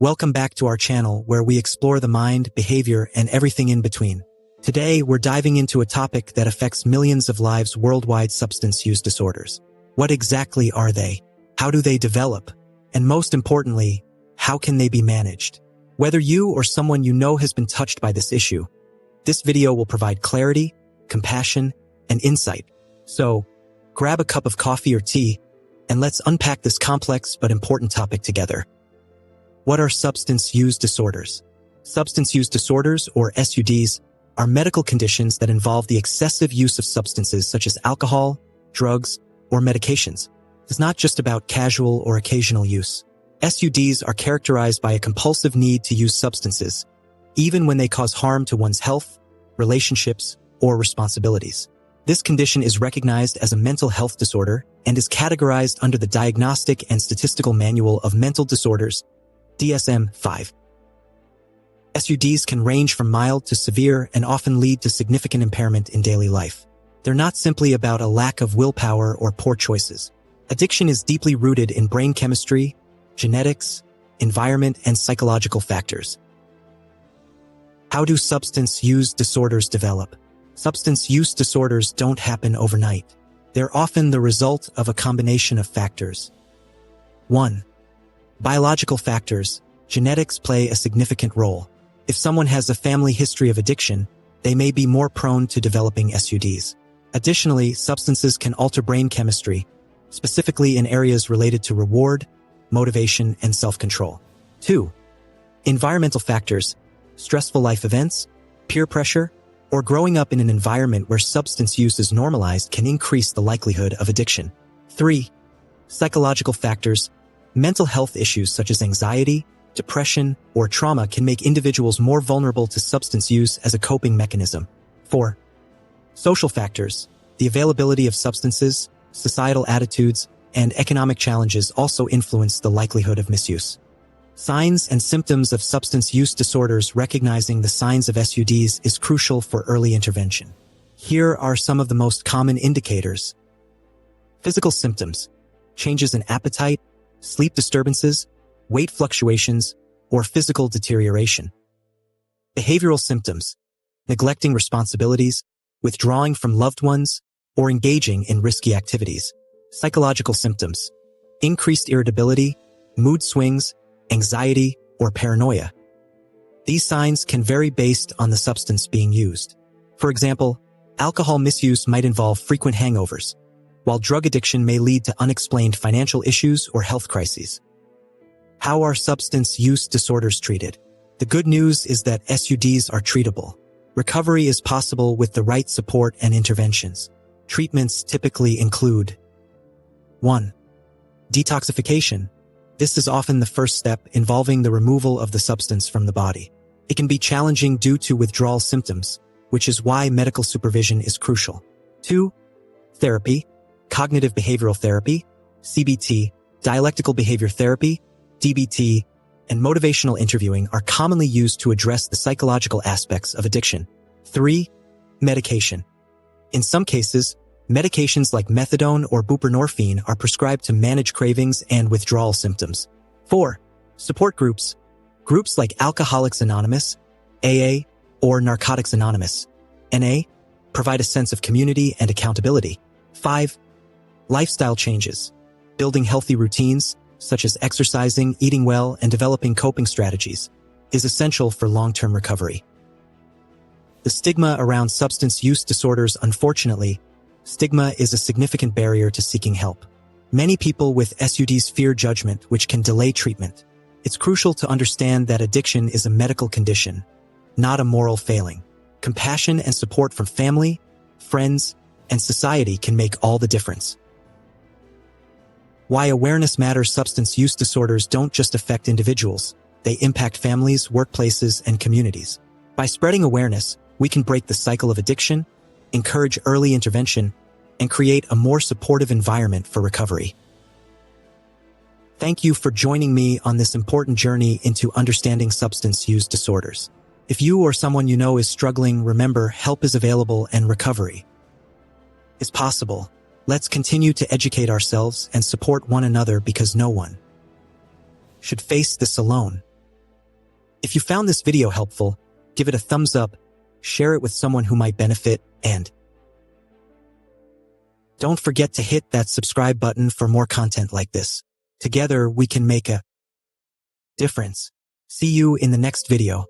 Welcome back to our channel where we explore the mind, behavior, and everything in between. Today, we're diving into a topic that affects millions of lives worldwide: substance use disorders. What exactly are they? How do they develop? And most importantly, how can they be managed? Whether you or someone you know has been touched by this issue, this video will provide clarity, compassion, and insight. So, grab a cup of coffee or tea, and let's unpack this complex but important topic together. What are substance use disorders? Substance use disorders, or SUDs, are medical conditions that involve the excessive use of substances such as alcohol, drugs, or medications. It's not just about casual or occasional use. SUDs are characterized by a compulsive need to use substances, even when they cause harm to one's health, relationships, or responsibilities. This condition is recognized as a mental health disorder and is categorized under the Diagnostic and Statistical Manual of Mental Disorders, DSM-5. SUDs can range from mild to severe and often lead to significant impairment in daily life. They're not simply about a lack of willpower or poor choices. Addiction is deeply rooted in brain chemistry, genetics, environment, and psychological factors. How do substance use disorders develop? Substance use disorders don't happen overnight. They're often the result of a combination of factors. 1. Biological factors. Genetics play a significant role. If someone has a family history of addiction, they may be more prone to developing SUDs. Additionally, substances can alter brain chemistry, specifically in areas related to reward, motivation, and self-control. 2. Environmental factors. Stressful life events, peer pressure, or growing up in an environment where substance use is normalized can increase the likelihood of addiction. 3. Psychological factors. Mental health issues such as anxiety, depression, or trauma can make individuals more vulnerable to substance use as a coping mechanism. 4. Social factors. The availability of substances, societal attitudes, and economic challenges also influence the likelihood of misuse. Signs and symptoms of substance use disorders. Recognizing the signs of SUDs is crucial for early intervention. Here are some of the most common indicators. Physical symptoms. Changes in appetite, sleep disturbances, weight fluctuations, or physical deterioration. Behavioral symptoms. Neglecting responsibilities, withdrawing from loved ones, or engaging in risky activities. Psychological symptoms. Increased irritability, mood swings, anxiety, or paranoia. These signs can vary based on the substance being used. For example, alcohol misuse might involve frequent hangovers, while drug addiction may lead to unexplained financial issues or health crises. How are substance use disorders treated? The good news is that SUDs are treatable. Recovery is possible with the right support and interventions. Treatments typically include 1. Detoxification. This is often the first step, involving the removal of the substance from the body. It can be challenging due to withdrawal symptoms, which is why medical supervision is crucial. 2. Therapy. Cognitive behavioral therapy, CBT, dialectical behavior therapy, DBT, and motivational interviewing are commonly used to address the psychological aspects of addiction. 3. Medication. In some cases, medications like methadone or buprenorphine are prescribed to manage cravings and withdrawal symptoms. 4. Support groups. Groups like Alcoholics Anonymous, AA, or Narcotics Anonymous, NA, provide a sense of community and accountability. 5. Lifestyle changes. Building healthy routines, such as exercising, eating well, and developing coping strategies, is essential for long-term recovery. The stigma around substance use disorders. Unfortunately, stigma is a significant barrier to seeking help. Many people with SUDs fear judgment, which can delay treatment. It's crucial to understand that addiction is a medical condition, not a moral failing. Compassion and support from family, friends, and society can make all the difference. Why awareness matters. Substance use disorders don't just affect individuals, they impact families, workplaces, and communities. By spreading awareness, we can break the cycle of addiction, encourage early intervention, and create a more supportive environment for recovery. Thank you for joining me on this important journey into understanding substance use disorders. If you or someone you know is struggling, remember, help is available and recovery is possible. Let's continue to educate ourselves and support one another, because no one should face this alone. If you found this video helpful, give it a thumbs up, share it with someone who might benefit, and don't forget to hit that subscribe button for more content like this. Together, we can make a difference. See you in the next video.